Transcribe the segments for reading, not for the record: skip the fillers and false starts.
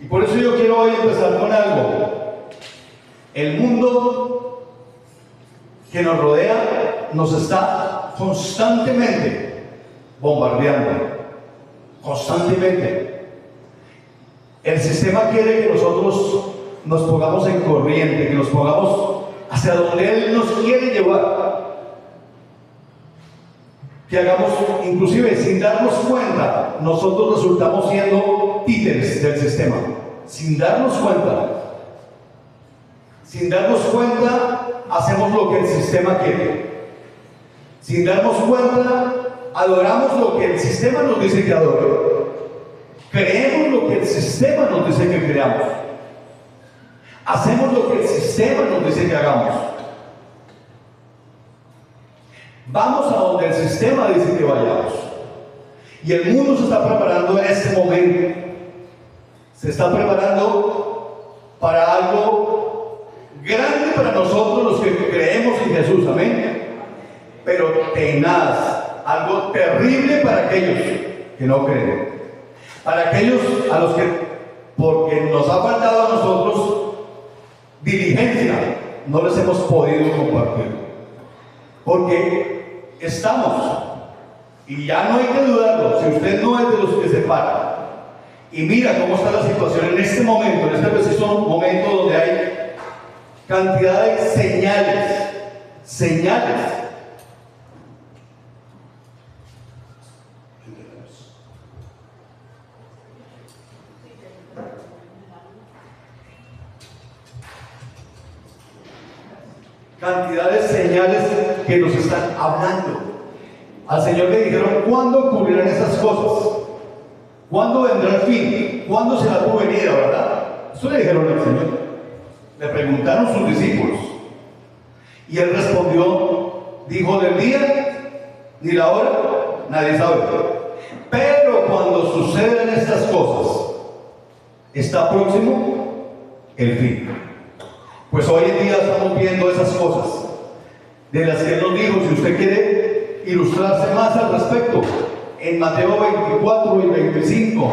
Y por eso yo quiero hoy empezar con algo. El mundo que nos rodea nos está constantemente bombardeando. Constantemente. El sistema quiere que nosotros nos pongamos en corriente, que nos pongamos hacia donde Él nos quiere llevar. Que hagamos, inclusive sin darnos cuenta, nosotros resultamos siendo títeres del sistema. Sin darnos cuenta. Sin darnos cuenta, hacemos lo que el sistema quiere. Sin darnos cuenta, adoramos lo que el sistema nos dice que adore. Creemos lo que el sistema nos dice que creamos. Hacemos lo que el sistema nos dice que hagamos. Vamos a donde el sistema dice que vayamos. Y el mundo se está preparando en este momento. Se está preparando para algo grande para nosotros los que creemos en Jesús. Amén. Pero tenaz, algo terrible para aquellos que no creen. Para aquellos a los que, porque nos ha faltado a nosotros diligencia, no les hemos podido compartir. Porque estamos, y ya no hay que dudarlo, si usted no es de los que se para y mira cómo está la situación en este momento, en este preciso momento donde hay cantidad de señales. Cantidad de señales que nos están hablando. Al Señor le dijeron: ¿cuándo ocurrirán estas cosas? ¿Cuándo vendrá el fin? ¿Cuándo será tu venida, verdad? Eso le dijeron al Señor. Le preguntaron sus discípulos. Y Él respondió, dijo: del día ni la hora, nadie sabe. Pero cuando suceden estas cosas, está próximo el fin. Pues hoy en día estamos viendo esas cosas de las que Él nos dijo. Si usted quiere ilustrarse más al respecto, en Mateo 24 y 25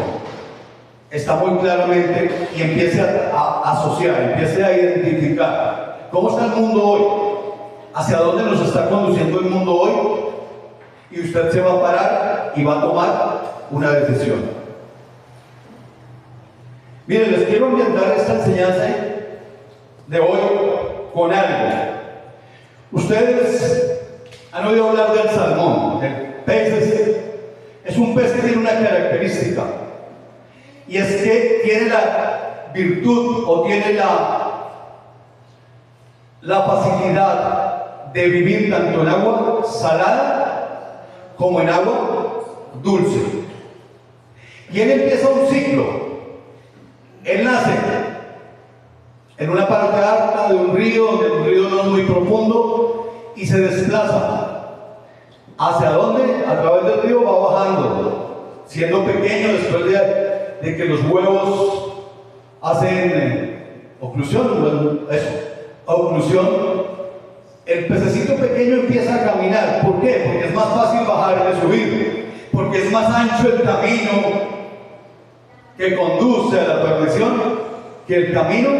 está muy claramente, y empiece a asociar, empiece a identificar cómo está el mundo hoy, hacia dónde nos está conduciendo el mundo hoy, y usted se va a parar y va a tomar una decisión. Miren, les quiero ambientar esta enseñanza de hoy con algo. Ustedes han oído hablar del salmón, del pez. Es un pez que tiene una característica, y es que tiene la virtud o tiene la facilidad de vivir tanto en agua salada como en agua dulce. Y él empieza un ciclo. Él nace en una parte alta de un río, donde el río no es muy profundo, y se desplaza. ¿Hacia dónde? A través del río va bajando, siendo pequeño, después de que los huevos hacen oclusión, el pececito pequeño empieza a caminar. ¿Por qué? Porque es más fácil bajar que subir, porque es más ancho el camino que conduce a la perdición que el camino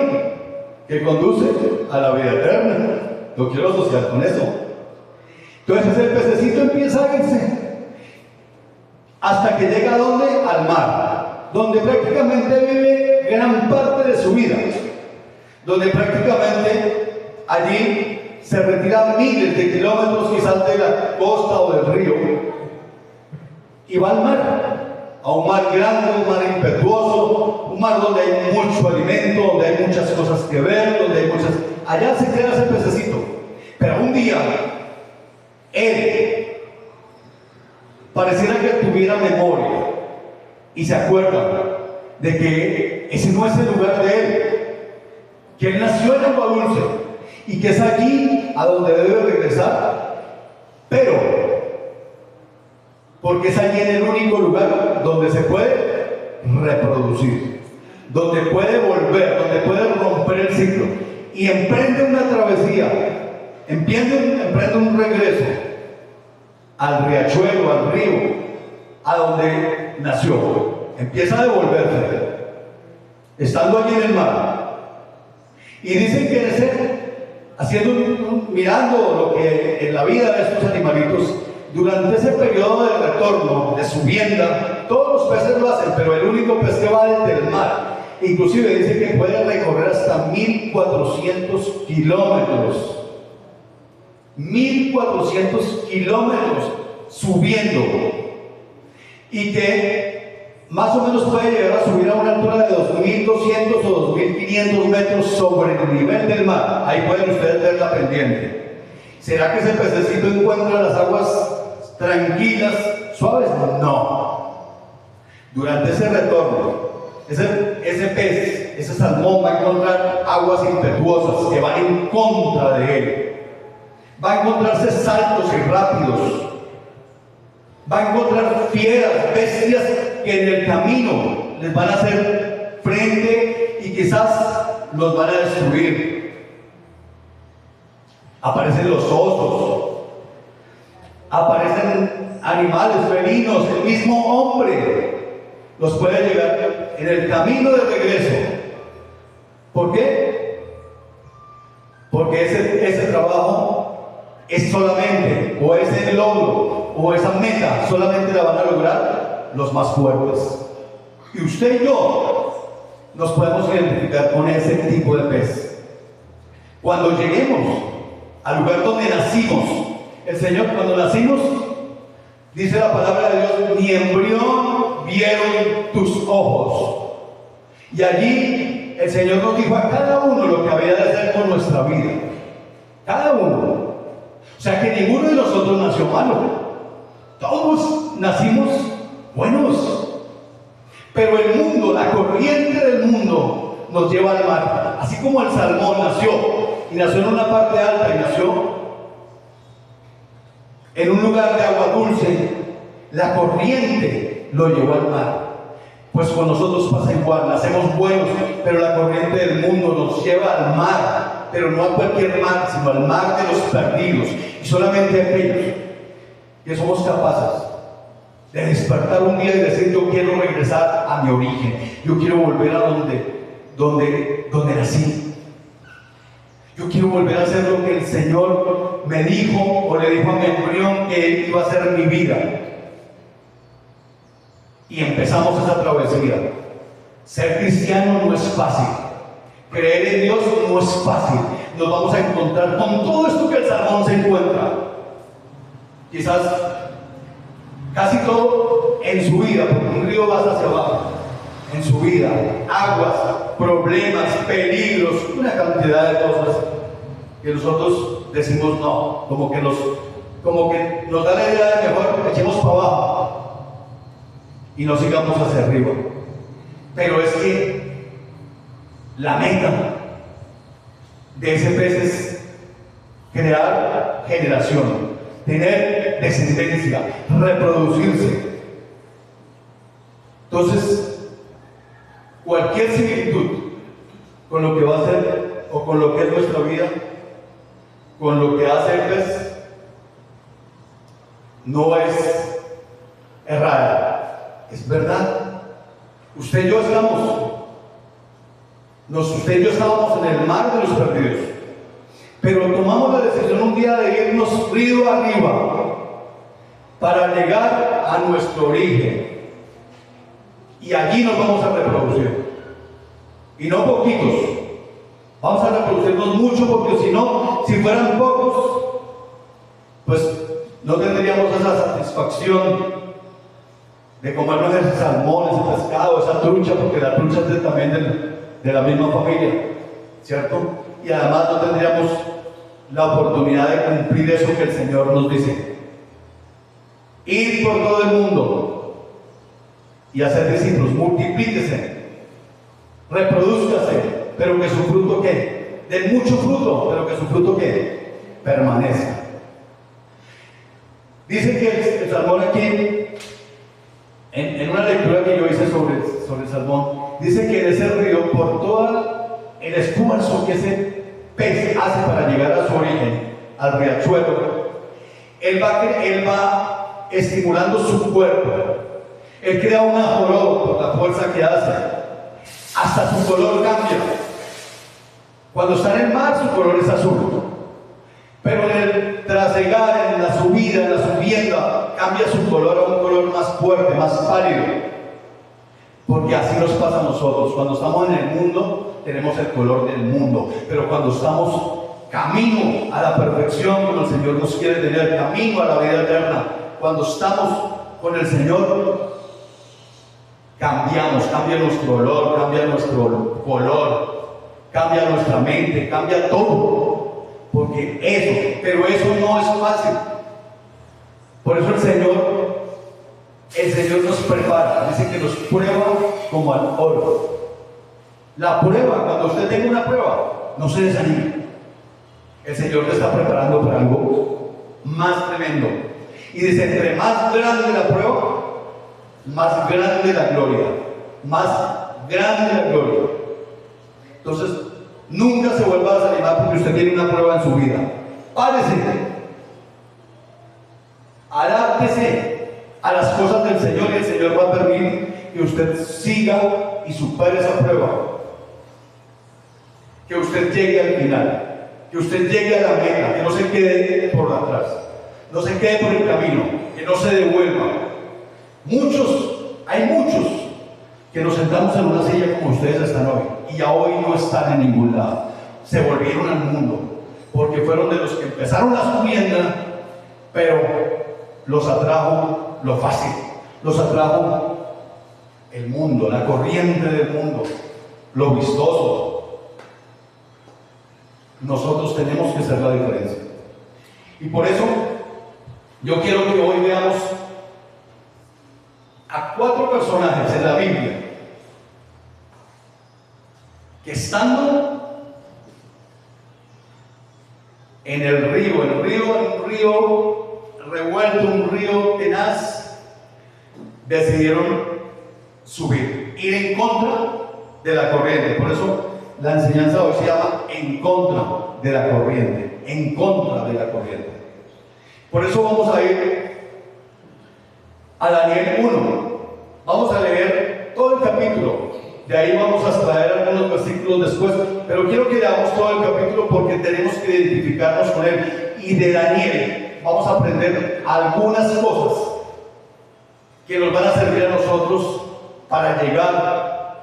que conduce a la vida eterna. Lo quiero asociar con eso. Entonces el pececito empieza a irse hasta que llega ¿a dónde? Al mar, donde prácticamente vive gran parte de su vida, donde prácticamente allí se retiran miles de kilómetros quizás de la costa o del río, y va al mar, a un mar grande, un mar impetuoso, un mar donde hay mucho alimento, donde hay muchas cosas que ver, donde hay muchas... Allá se queda ese pececito. Pero un día él pareciera que tuviera memoria y se acuerda de que ese no es el lugar de él, que él nació en agua dulce y que es allí a donde debe regresar, pero porque es allí en el único lugar donde se puede reproducir, donde puede volver, donde puede romper el ciclo, y emprende una travesía, emprende un regreso al riachuelo, al río, a donde nació. Empieza a devolverse. estando allí en el mar. Y dicen que mirando lo que en la vida de estos animalitos, durante ese periodo de retorno, de subienda, todos los peces lo hacen, pero el único pez que va desde el mar, inclusive dice que puede recorrer hasta 1400 kilómetros. 1400 kilómetros subiendo, y que más o menos puede llegar a subir a una altura de 2200 o 2500 metros sobre el nivel del mar. Ahí pueden ustedes ver la pendiente. ¿Será que ese pececito encuentra las aguas tranquilas, suaves? No. Durante ese retorno, ese pez, ese salmón va a encontrar aguas impetuosas que van en contra de él. Va a encontrarse saltos y rápidos. Va a encontrar fieras, bestias que en el camino les van a hacer frente y quizás los van a destruir. Aparecen los osos, aparecen animales felinos, el mismo hombre los puede llevar en el camino de regreso. ¿Por qué? Porque ese trabajo es solamente, o ese logro, o esa meta, solamente la van a lograr los más fuertes. Y usted y yo nos podemos identificar con ese tipo de pez. Cuando lleguemos al lugar donde nacimos, el Señor, cuando nacimos, dice la palabra de Dios, ni embrión vieron tus ojos. Y allí el Señor nos dijo a cada uno lo que había de hacer con nuestra vida. Cada uno. O sea que ninguno de nosotros nació malo. Todos nacimos buenos. Pero el mundo, la corriente del mundo, nos lleva al mar. Así como el salmón nació, y nació en una parte alta, y nació en un lugar de agua dulce, la corriente lo llevó al mar. Pues con nosotros pasa igual, nacemos buenos, pero la corriente del mundo nos lleva al mar. Pero no a cualquier mar, sino al mar de los perdidos. Y solamente aquellos que somos capaces de despertar un día y decir: yo quiero regresar a mi origen, yo quiero volver a donde nací, yo quiero volver a hacer lo que el Señor me dijo, o le dijo a mi embrión que iba a ser mi vida. Y empezamos esa travesía. Ser cristiano no es fácil. Creer en Dios no es fácil. Nos vamos a encontrar con todo esto que el salmón se encuentra. Quizás casi todo en su vida, porque un río va hacia abajo. En su vida, aguas, problemas, peligros, una cantidad de cosas que nosotros decimos no, como que nos da la idea de mejor echemos para abajo y no sigamos hacia arriba. Pero es que la meta de ese pez es crear generación, tener descendencia, reproducirse. Entonces, cualquier similitud con lo que va a ser o con lo que es nuestra vida, con lo que hace el pez, no es errada, es verdad. Usted y yo estábamos en el mar de los perdidos, pero tomamos la decisión un día de irnos río arriba para llegar a nuestro origen, y allí nos vamos a reproducir, y no poquitos, vamos a reproducirnos mucho, porque si no, si fueran pocos, pues no tendríamos esa satisfacción de comernos ese salmón, ese pescado, esa trucha, porque la trucha es también de la misma familia, ¿cierto? Y además no tendríamos la oportunidad de cumplir eso que el Señor nos dice: ir por todo el mundo y hacer discípulos, multiplíquese, reprodúzcase, pero que su fruto ¿qué? Den mucho fruto, pero que su fruto ¿qué? Permanezca. Dice que el salmón aquí, en una lectura que yo hice sobre el salmón, dice que en ese río, por todo el esfuerzo que ese pez hace para llegar a su origen, al riachuelo, él va estimulando su cuerpo. Él crea una joroba por la fuerza que hace. hasta su color cambia. Cuando está en el mar, su color es azul. Pero en el trasegar, en la subida, en la subienda, cambia su color a un color más fuerte, más pálido. Porque así nos pasa a nosotros. Cuando estamos en el mundo, tenemos el color del mundo. Pero cuando estamos camino a la perfección, como el Señor nos quiere tener, camino a la vida eterna, cuando estamos con el Señor, cambiamos, cambia nuestro olor, cambia nuestro color, cambia nuestra mente, cambia todo. Porque pero eso no es fácil. Por eso el Señor nos prepara, dice que nos prueba como al oro. La prueba, cuando usted tenga una prueba, no se desanime. El Señor te está preparando para algo más tremendo. Y dice, entre más grande la prueba, más grande la gloria. Más grande la gloria. Entonces, nunca se vuelva a desanimar porque usted tiene una prueba en su vida. Párese. Adáptese a las cosas del Señor y el Señor va a permitir que usted siga y supere esa prueba. Que usted llegue al final. Que usted llegue a la meta, que no se quede por atrás, no se quede por el camino, que no se devuelva. Hay muchos que nos sentamos en una silla como ustedes están hoy, y ya hoy no están en ningún lado. Se volvieron al mundo, porque fueron de los que empezaron la subienda, pero los atrajo lo fácil, los atrajo el mundo, la corriente del mundo, lo vistoso. Nosotros tenemos que hacer la diferencia. Y por eso yo quiero que hoy veamos a 4 personajes en la Biblia que estando en el río revuelto, un río tenaz, decidieron subir, ir en contra de la corriente. Por eso la enseñanza hoy se llama en contra de la corriente, en contra de la corriente. Por eso vamos a ir a Daniel 1. Vamos a leer todo el capítulo. De ahí vamos a extraer algunos versículos después, pero quiero que leamos todo el capítulo porque tenemos que identificarnos con él. Y de Daniel vamos a aprender algunas cosas que nos van a servir a nosotros para llegar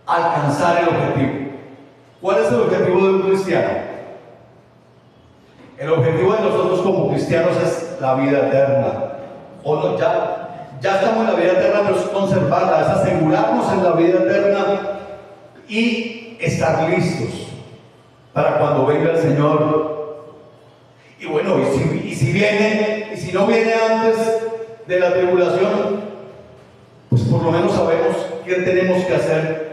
a alcanzar el objetivo. ¿Cuál es el objetivo de un cristiano? El objetivo de nosotros como cristianos es la vida eterna. O no, ya estamos en la vida eterna, pero es conservarla, es asegurarnos en la vida eterna y estar listos para cuando venga el Señor. Y bueno, y si viene, y si no viene antes de la tribulación, pues por lo menos sabemos qué tenemos que hacer.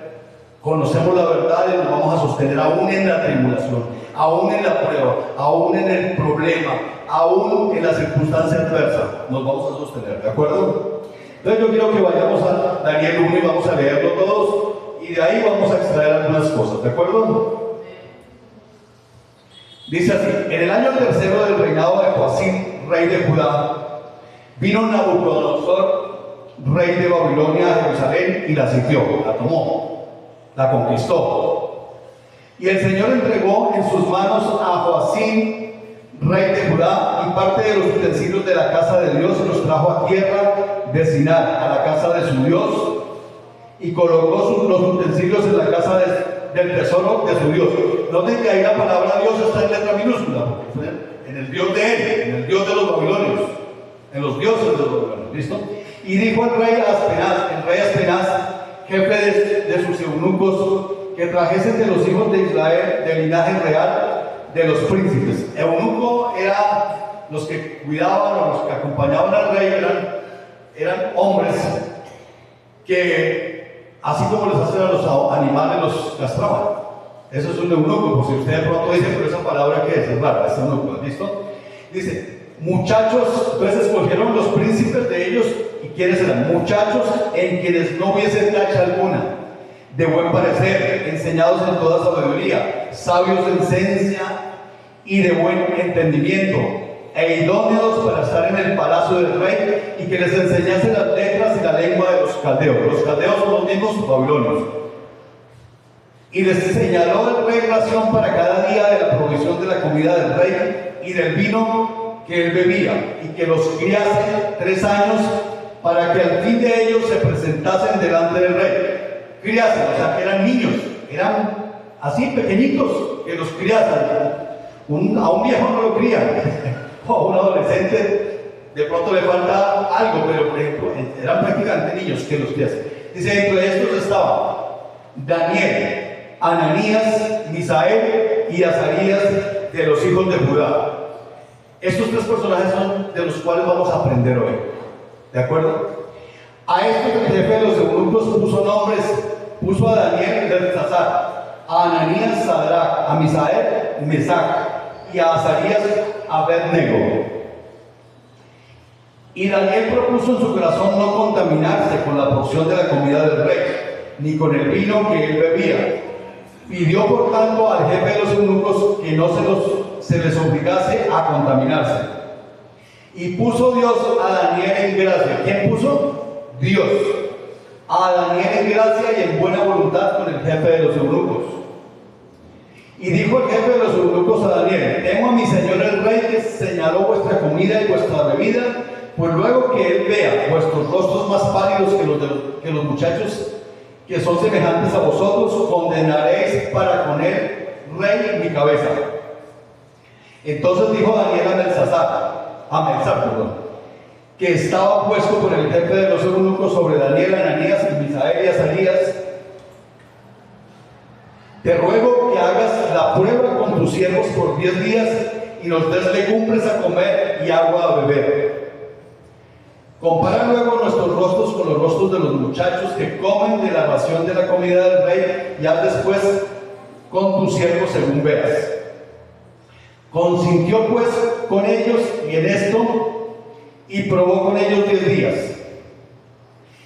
Conocemos la verdad y nos vamos a sostener aún en la tribulación, aún en la prueba, aún en el problema, aún en la circunstancia adversa. Nos vamos a sostener, ¿de acuerdo? Entonces yo quiero que vayamos a Daniel 1 y vamos a leerlo todos y de ahí vamos a extraer algunas cosas, ¿de acuerdo? Dice así: en el año tercero del reinado de Joacim, rey de Judá, vino Nabucodonosor, rey de Babilonia, a Jerusalén y la sitió, la tomó, la conquistó. Y el Señor entregó en sus manos a Joacim, rey de Judá, y parte de los utensilios de la casa de Dios, y los trajo a tierra de Sinar, a la casa de su Dios, y colocó los utensilios en la casa del tesoro de su Dios. Noten que ahí la palabra Dios está en letra minúscula, porque fue en el Dios de él, en el Dios de los babilonios, en los dioses de los babilonios. ¿Listo? Y dijo el rey Aspenaz, jefe de sus eunucos, que trajesen de los hijos de Israel, del linaje real, de los príncipes. Eunuco era los que cuidaban o los que acompañaban al rey, eran hombres que, así como les hacen a los animales, los castraban. Eso es un eunuco, por si usted de pronto dice, pero esa palabra ¿qué es? Es rara, es eunuco, ¿listo? Dice, muchachos, entonces escogieron los príncipes de ellos, ¿y quiénes eran? Muchachos en quienes no hubiese tacha alguna, de buen parecer, enseñados en toda sabiduría, sabios en ciencia y de buen entendimiento, e idóneos para estar en el palacio del rey, y que les enseñase las letras y la lengua de los caldeos. Los caldeos son los mismos babilonios. Y les señaló el rey ración para cada día de la provisión de la comida del rey y del vino que él bebía, y que los criase 3 años, para que al fin de ellos se presentasen delante del rey. Criasen, o sea, que eran niños, eran así pequeñitos, que los criasen. A un viejo no lo crían, o a un adolescente de pronto le falta algo, pero por ejemplo, eran prácticamente niños que los criasen. Dice, dentro de estos estaban Daniel, Ananías, Misael y Azarías, de los hijos de Judá. Estos 3 personajes son de los cuales vamos a aprender hoy. ¿De acuerdo? A estos el jefe de los eunucos puso nombres, puso a Daniel Belsasar, a Ananías Sadrach, a Misael Mesac y a Azarías Abednego. Y Daniel propuso en su corazón no contaminarse con la porción de la comida del rey, ni con el vino que él bebía. Pidió por tanto al jefe de los eunucos que no se les obligase a contaminarse. Y puso Dios a Daniel en gracia. ¿Quién puso? Dios. A Daniel en gracia y en buena voluntad con el jefe de los eunucos. Y dijo el jefe de los eunucos a Daniel: temo a mi señor el rey, que señaló vuestra comida y vuestra bebida, pues luego que él vea vuestros rostros más pálidos que los muchachos que son semejantes a vosotros, condenaréis para con él, rey, mi cabeza. Entonces dijo Daniel a Melzar, que estaba puesto por el jefe de los eunucos sobre Daniel, Ananías, Misael y Azarías: te ruego que hagas la prueba con tus siervos por 10 días y nos des legumbres a comer y agua a beber. Compara luego nuestros rostros con los rostros de los muchachos que comen de la ración de la comida del rey, y haz después con tus siervos según veas. Consintió pues con ellos y en esto, y probó con ellos 10 días.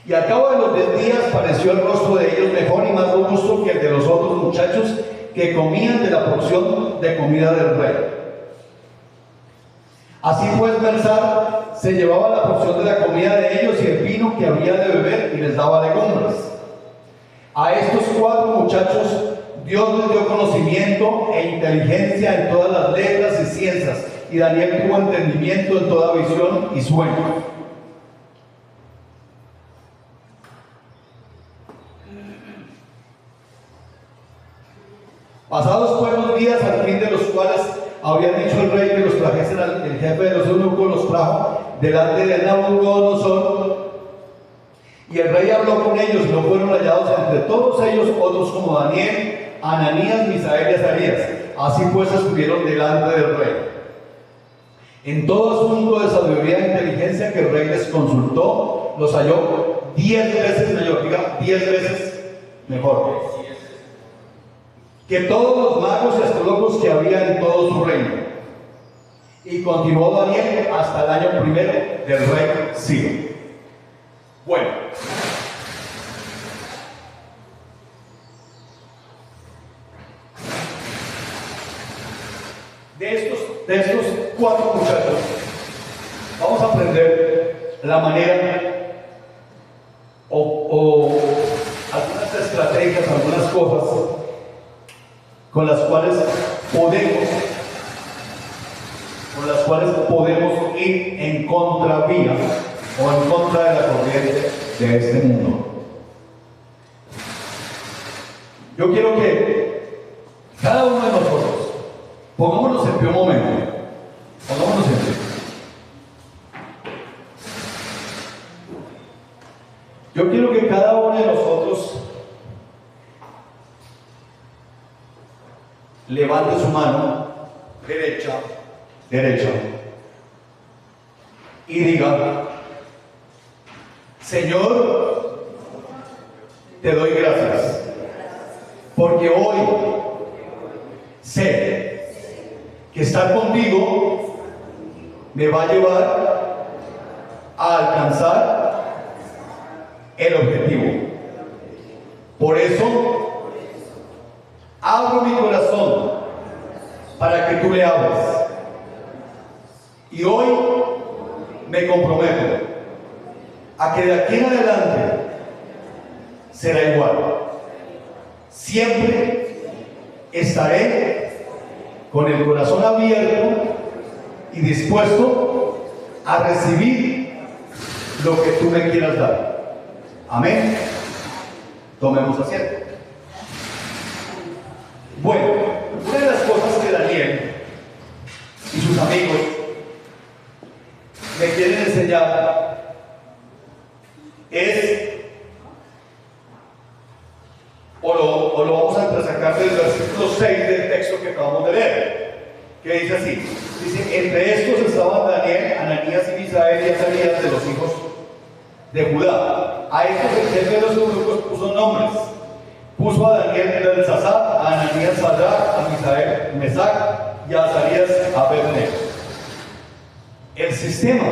Y al cabo de los 10 días pareció el rostro de ellos mejor y más robusto que el de los otros muchachos que comían de la porción de comida del rey. Así pues, Melzar se llevaba la porción de la comida de ellos y el vino que había de beber, y les daba legumbres. A estos 4 muchachos Dios les dio conocimiento e inteligencia en todas las letras y ciencias, y Daniel tuvo entendimiento en toda visión y sueño. Pasados pues los días, al fin de los cuales había dicho el rey que los trajesen, el jefe de los eunucos los trajo delante de Nabucodonosor, y el rey habló con ellos, y no fueron hallados entre todos ellos otros como Daniel, Ananías, Misael y Azarías. Así pues estuvieron delante del rey. En todo asunto de sabiduría e inteligencia que el rey les consultó, los halló 10 veces mayor, diga 10 veces mejor que todos los magos y astrólogos que había en todo su reino. Y continuó Daniel hasta el año primero del rey Ciro. Bueno, de estos 4 muchachos vamos a aprender la manera o algunas estrategias, algunas cosas con las cuales podemos ir en contravía o en contra de la corriente de este mundo. Yo quiero que cada uno de nosotros pongámonos en pie un momento. Pongámonos en pie. Yo quiero que cada uno de nosotros levante su mano derecha y diga: Señor, te doy gracias porque hoy sé que estar contigo me va a llevar a alcanzar el objetivo. Por eso abro mi corazón para que tú le hables. Y hoy me comprometo a que de aquí en adelante será igual. siempre estaré con el corazón abierto y dispuesto a recibir lo que tú me quieras dar. Amén. Tomemos asiento. Bueno, una de las cosas que Daniel y sus amigos me quieren enseñar es, o lo vamos a entresacar del versículo 6 del texto que acabamos de leer, que dice así, dice, entre estos estaban Daniel, Ananías y Misael y Azarías de los hijos de Judá. A estos el jefe de los eunucos puso nombres. Puso a Daniel Belsasar, a Ananías Sadrach, a Misael Mesac y a Azarías Abednego. El sistema,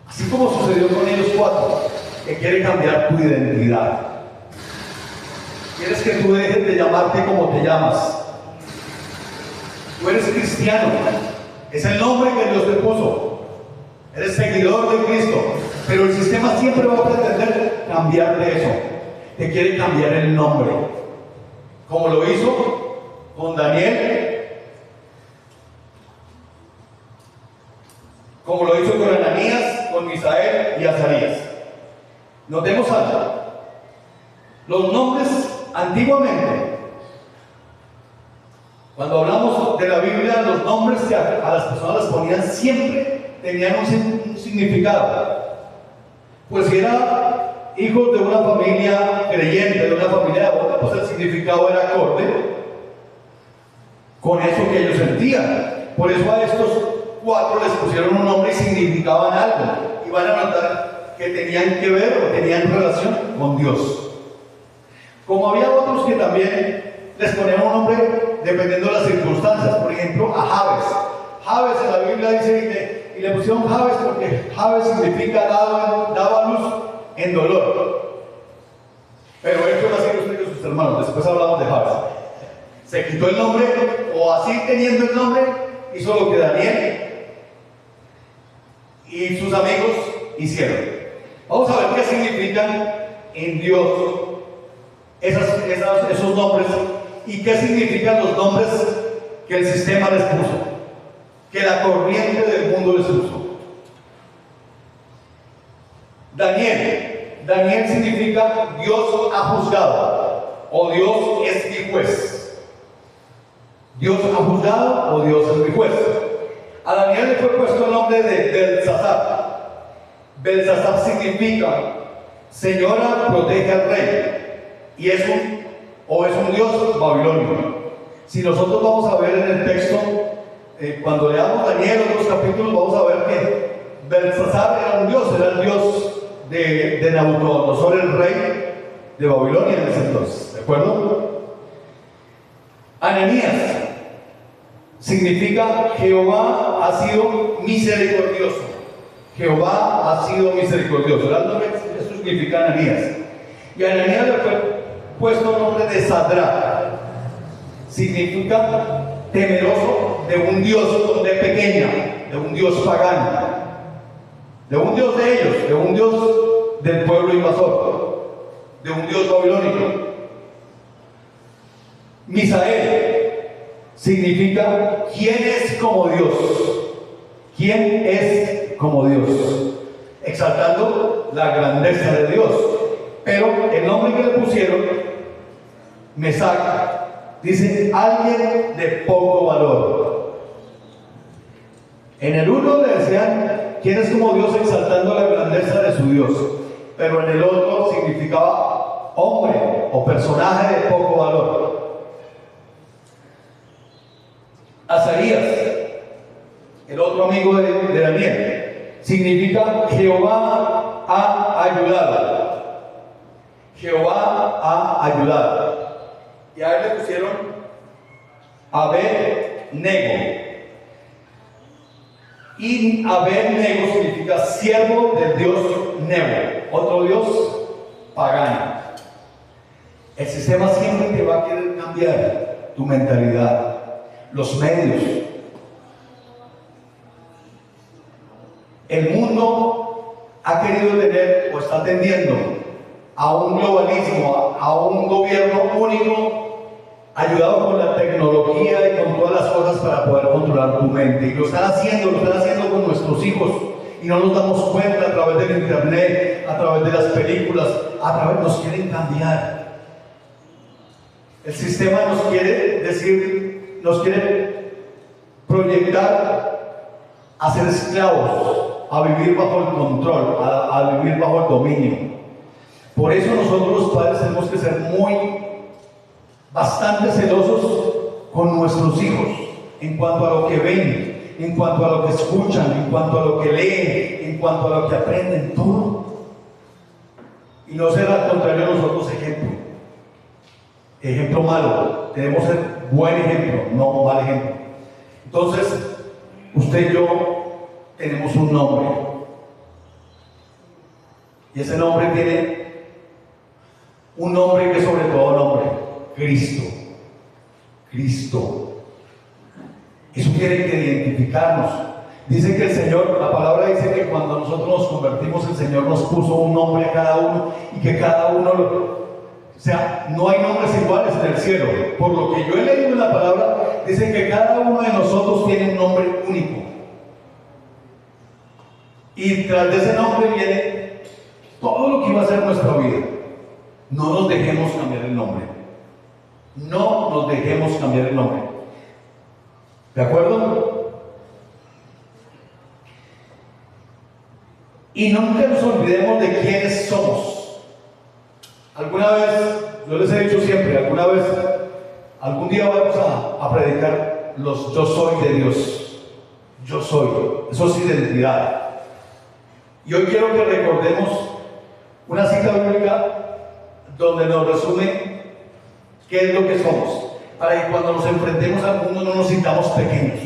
así como sucedió con ellos cuatro, que quiere cambiar tu identidad. Quieres que tú dejes de llamarte como te llamas. Tú eres cristiano, es el nombre que Dios te puso. Eres seguidor de Cristo, pero el sistema siempre va a pretender cambiarte eso. Te quiere cambiar el nombre, como lo hizo con Daniel, como lo hizo con Ananías, con Misael y Azarías. Notemos algo. Los nombres antiguamente, cuando hablamos de la Biblia, los nombres que a las personas les ponían siempre tenían un significado. Pues si era hijos de una familia creyente, de una familia devota, pues el significado era acorde con eso que ellos sentían. Por eso a estos cuatro les pusieron un nombre y significaban algo. Y van a notar que tenían que ver o tenían relación con Dios. Como había otros que también les ponían un nombre dependiendo de las circunstancias. Por ejemplo, a Jabes. Jabes en la Biblia dice, y le pusieron Jabes porque Jabes significa daba luz en dolor. Pero él fue así usted que sus hermanos. Después hablamos de Jabes. Se quitó el nombre, o así teniendo el nombre, hizo lo que Daniel y sus amigos hicieron. Vamos a ver qué significan en Dios esos nombres y qué significan los nombres que el sistema les puso, que la corriente del mundo les puso. Daniel significa Dios ha juzgado, o Dios es mi juez. Dios ha juzgado o Dios es mi juez. A Daniel le fue puesto el nombre de Belsasar. Belsasar significa Señora protege al rey. Y es un Dios babilonio. Si nosotros vamos a ver en el texto, cuando leamos Daniel en otros capítulos, vamos a ver que Belsasar era un Dios, era el Dios de Nabucodonosor, el rey de Babilonia en ese entonces. ¿De acuerdo? Ananías significa Jehová ha sido misericordioso. Jehová ha sido misericordioso. Eso significa Ananías. Y a Ananías le fue puesto el nombre de Sadrach. Significa temeroso de un Dios de pequeña, de un Dios pagano, de un Dios de ellos, de un Dios del pueblo invasor, de un Dios babilónico. Misael significa ¿quién es como Dios? ¿Quién es como Dios? Exaltando la grandeza de Dios. Pero el nombre que le pusieron, Mesac, dice alguien de poco valor. En el uno le decían ¿quién es como Dios? Exaltando la grandeza de su Dios. Pero en el otro significaba hombre o personaje de poco valor. Azarías, el otro amigo de Daniel, significa Jehová ha ayudado. Jehová ha ayudado. Y a él le pusieron Abednego. Y Abednego significa siervo del dios Nebo, otro dios pagano. El sistema siempre te va a querer cambiar tu mentalidad, los medios. El mundo ha querido tener o está tendiendo a un globalismo, a un gobierno único, ayudado con la tecnología y con todas las cosas para poder controlar tu mente. Y lo están haciendo con nuestros hijos. Y no nos damos cuenta a través del internet, a través de las películas, nos quieren cambiar. El sistema nos quiere decir, nos quiere proyectar a ser esclavos, a vivir bajo el control, a vivir bajo el dominio. Por eso nosotros los padres tenemos que ser bastante celosos con nuestros hijos en cuanto a lo que ven, en cuanto a lo que escuchan, en cuanto a lo que leen, en cuanto a lo que aprenden, todo. Y no ser al contrario de nosotros ejemplo malo. Tenemos que ser buen ejemplo, no mal ejemplo. Entonces, usted y yo tenemos un nombre. Y ese nombre tiene un nombre que es sobre todo nombre: Cristo. Cristo. Eso tiene que identificarnos. Dice que el Señor, la palabra dice que cuando nosotros nos convertimos, el Señor nos puso un nombre a cada uno y que cada uno o sea, no hay nombres iguales en el cielo. Por lo que yo he leído en la palabra, dice que cada uno de nosotros tiene un nombre único. Y tras de ese nombre viene todo lo que iba a ser nuestra vida. No nos dejemos cambiar el nombre. No nos dejemos cambiar el nombre. ¿De acuerdo? Y nunca nos olvidemos de quiénes somos. Alguna vez, yo les he dicho siempre, algún día vamos a predicar los yo soy de Dios. Yo soy. Eso es identidad. Y hoy quiero que recordemos una cita bíblica donde nos resume qué es lo que somos, para que cuando nos enfrentemos al mundo no nos sintamos pequeños,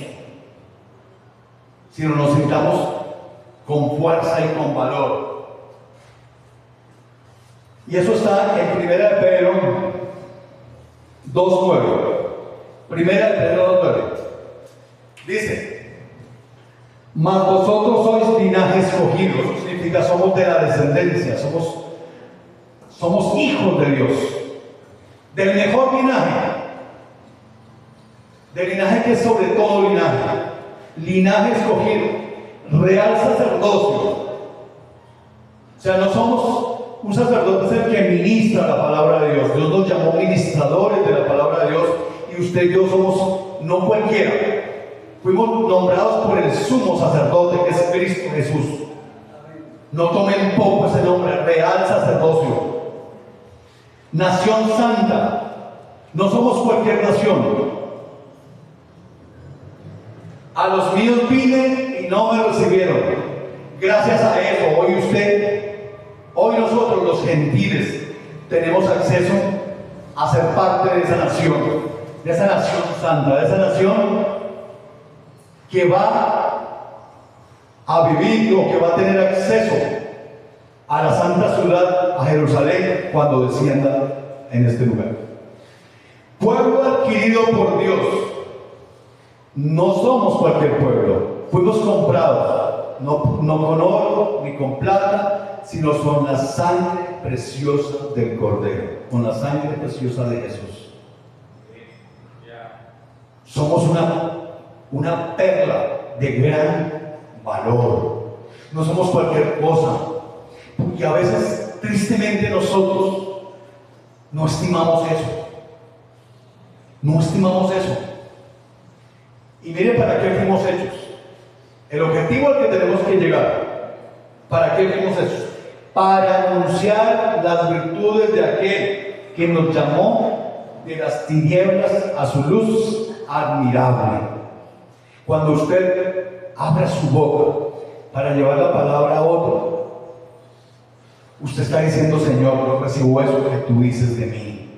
sino nos sintamos con fuerza y con valor. Y eso está en 1 de Pedro 2:9. 1 de Pedro 2:9. Dice: mas vosotros sois linaje escogido. Eso significa somos de la descendencia, somos hijos de Dios, del mejor linaje, del linaje que es sobre todo linaje escogido, real sacerdocio. O sea, no somos un sacerdote, es el que ministra la palabra de Dios. Dios nos llamó ministradores de la palabra de Dios, y usted y yo somos no cualquiera. Fuimos nombrados por el sumo sacerdote, que es Cristo Jesús. No tomen poco ese nombre: real sacerdocio, nación santa. No somos cualquier nación. A los míos vine y no me recibieron. Gracias a eso, hoy nosotros los gentiles tenemos acceso a ser parte de esa nación santa, de esa nación que va a vivir o que va a tener acceso a la santa ciudad, a Jerusalén, cuando descienda en este lugar. Pueblo adquirido por Dios. No somos cualquier pueblo. Fuimos comprados, no con oro ni con plata, sino con la sangre preciosa del Cordero, con la sangre preciosa de Jesús. Somos una perla de gran valor. No somos cualquier cosa. Y a veces, tristemente, nosotros no estimamos eso. Y mire para qué fuimos hechos. El objetivo al que tenemos que llegar. ¿Para qué fuimos hechos? Para anunciar las virtudes de aquel que nos llamó de las tinieblas a su luz admirable. Cuando usted abra su boca para llevar la palabra a otro, usted está diciendo: Señor, yo recibo eso que tú dices de mí.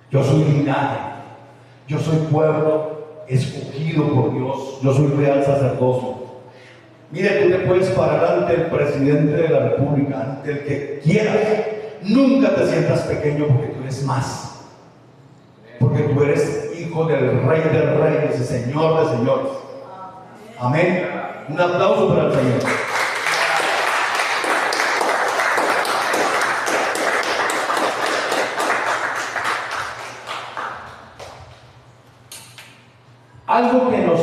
Yo soy linaje, yo soy pueblo escogido por Dios, yo soy real sacerdocio. Mire, tú te puedes parar ante el presidente de la República, ante el que quieras. Nunca te sientas pequeño, porque tú eres más. Porque tú eres hijo del Rey de Reyes y Señor de Señores. Amén. Un aplauso para el Señor. Algo que nos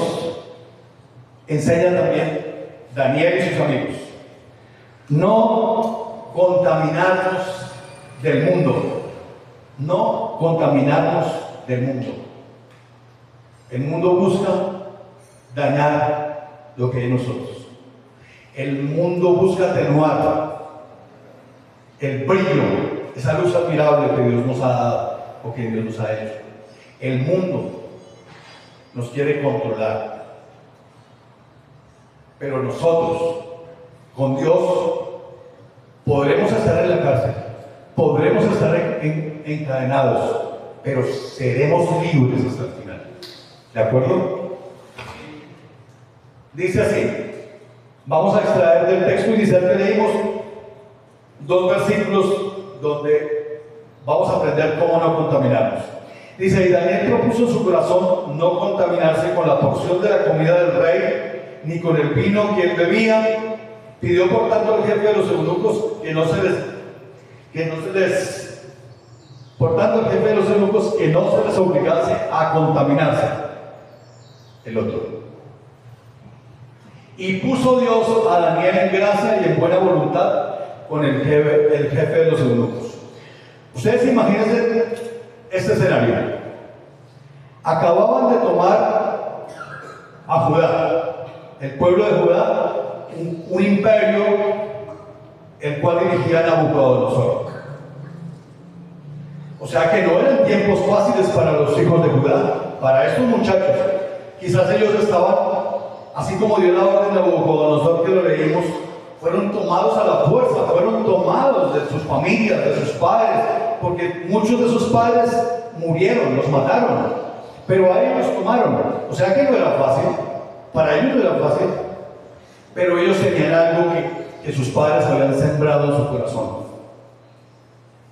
enseña también Daniel y sus amigos: no contaminarnos del mundo, no contaminarnos del mundo. El mundo busca dañar lo que hay en nosotros. El mundo busca atenuar el brillo, esa luz admirable que Dios nos ha dado o que Dios nos ha hecho. El mundo nos quiere controlar, pero nosotros, con Dios, podremos estar en la cárcel, podremos estar encadenados, pero seremos libres hasta el final. ¿De acuerdo? Dice así, vamos a extraer del texto inicial que leímos dos versículos donde vamos a aprender cómo no contaminarnos. Dice: y Daniel propuso en su corazón no contaminarse con la porción de la comida del rey, ni con el vino que él bebía. Pidió por tanto al jefe de los eunucos que no se les obligase a contaminarse. El otro. Y puso Dios a Daniel en gracia y en buena voluntad con el jefe de los eunucos. Ustedes imagínense este escenario. Acababan de tomar a Judá, el pueblo de Judá, un imperio el cual dirigía Nabucodonosor. O sea que no eran tiempos fáciles para los hijos de Judá, para estos muchachos. Quizás ellos estaban, así como dio la orden de Nabucodonosor que lo leímos, fueron tomados a la fuerza, fueron tomados de sus familias, de sus padres, porque muchos de sus padres murieron, los mataron, pero a ellos los tomaron. O sea que no era fácil, para ellos no era fácil, pero ellos tenían algo que sus padres habían sembrado en su corazón,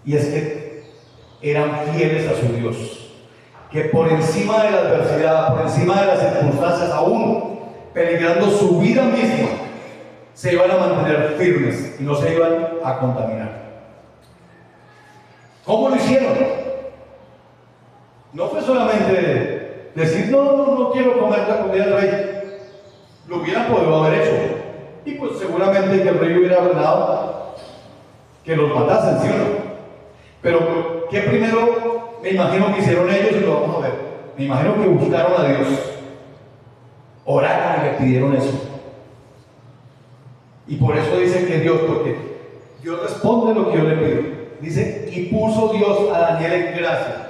y es que eran fieles a su Dios, que por encima de la adversidad, por encima de las circunstancias, aún peligrando su vida misma, se iban a mantener firmes y no se iban a contaminar. ¿Cómo lo hicieron? No fue solamente decir: no quiero comer la comida del rey. Lo hubieran podido haber hecho, y pues seguramente que el rey hubiera ordenado que los matasen, ¿sí o no? Pero ¿qué primero me imagino que hicieron ellos? Y lo vamos a ver. Me imagino que buscaron a Dios, oraron y le pidieron eso. Y por eso dice que Dios, porque Dios responde lo que yo le pido. Dice: y puso Dios a Daniel en gracia.